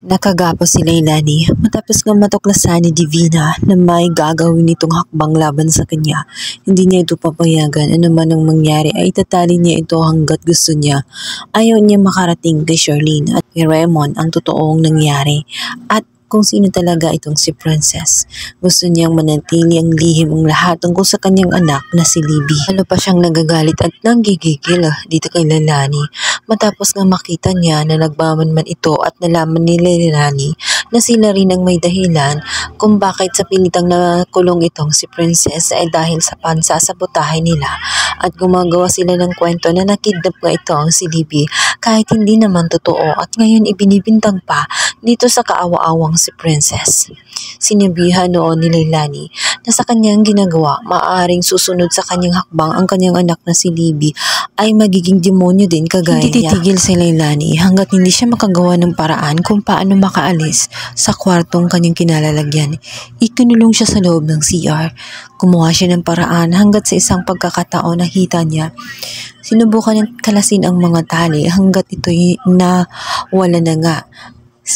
Nakagapo si Leilani matapos nga matuklasan ni Divina na may gagawin nitong hakbang laban sa kanya. Hindi niya ito papayagan, ano man ang mangyari ay itatali niya ito hanggat gusto niya. Ayaw niya makarating kay Charlene at kay Raymond ang totoong nangyari at kung sino talaga itong si Princess. Gusto niyang manatili ang lihim ang lahat tungkol sa kanyang anak na si Libby. Lalo pa siyang nagagalit at nanggigigil dito kay Leilani matapos nga makita niya na nagmamanman ito at nalaman ni Leilani na sila rin ang may dahilan kung bakit sa pilitang nakulong itong si Princess ay dahil sa pansasabotahe nila at gumagawa sila ng kwento na nakidnap nga itong si Libby kahit hindi naman totoo at ngayon ibinibintang pa dito sa kaawa-awang si Princess. Sinabihan noon ni Leilani na sa kanyang ginagawa maaaring susunod sa kanyang hakbang ang kanyang anak na si Libby ay magiging demonyo din kagaya niya. Hindi titigil si Leilani hanggat hindi siya makagawa ng paraan kung paano makaalis sa kwartong kanyang kinalalagyan. Ikinulong siya sa loob ng CR. Kumuha siya ng paraan hanggat sa isang pagkakataon nakita niya. Sinubukan niyang kalasin ang mga tali hanggat ito'y nawala na nga.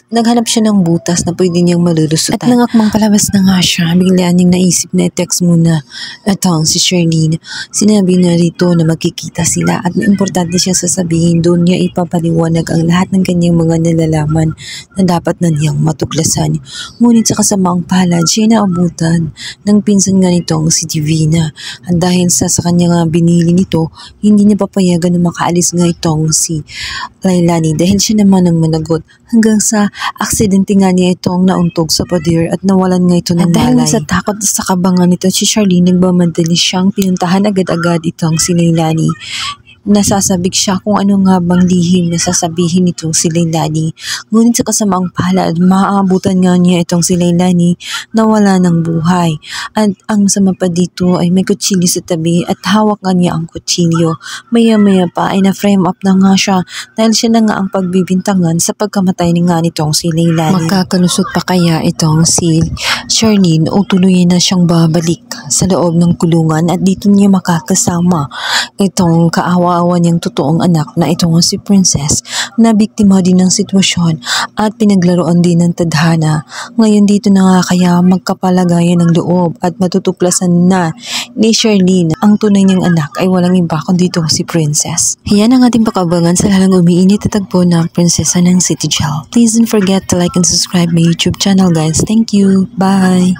Naghanap siya ng butas na pwede niyang malulusutan. At nangakmang palabas na nga siya, bigla niyang naisip na i-text muna itong si Charlene. Sinabi na rito na magkikita sila at importante siya sasabihin, doon niya ipapaliwanag ang lahat ng kanyang mga nalalaman na dapat na niyang matuklasan. Ngunit sa kasamaang palad, siya naabutan ng pinsan nga nitong si Divina. At dahil sa kanya nga binili nito, hindi niya papayagan na makaalis nga itong si Leilani dahil siya naman ang managot hanggang sa aksidente nga niya itong nauntog sa pader at nawalan nga ito ng malay. At dahil sa takot sa kabangan nito si Charlene, nagmamadali siyang pinuntahan agad-agad itong si Leilani. Nasasabik siya kung ano nga bang lihim na sasabihin nitong si Leilani. Ngunit sa kasamaang palad, maaabutan nga niya itong si Leilani na wala ng buhay. At ang masama pa dito ay may kutsilyo sa tabi at hawak nga niya ang kutsilyo. Maya-maya pa ay na-frame up na nga siya dahil siya na nga ang pagbibintangan sa pagkamatay ni nga nitong si Leilani. Makakalusot pa kaya itong si Charlene o tuluyan na siyang babalik sa loob ng kulungan at dito niya makakasama itong kaawa-awa niyang totoong anak na itong si Princess na biktima din ng sitwasyon at pinaglaruan din ng tadhana. Ngayon dito na nga kaya magkapalagayan ng loob at matutuklasan na ni Charlene ang tunay niyang anak ay walang iba kundi itong si Princess. Yan ang ating pakabangan sa lalang umiinit at tagpo ng prinsesa ng City Jail. Please don't forget to like and subscribe my YouTube channel guys. Thank you. Bye!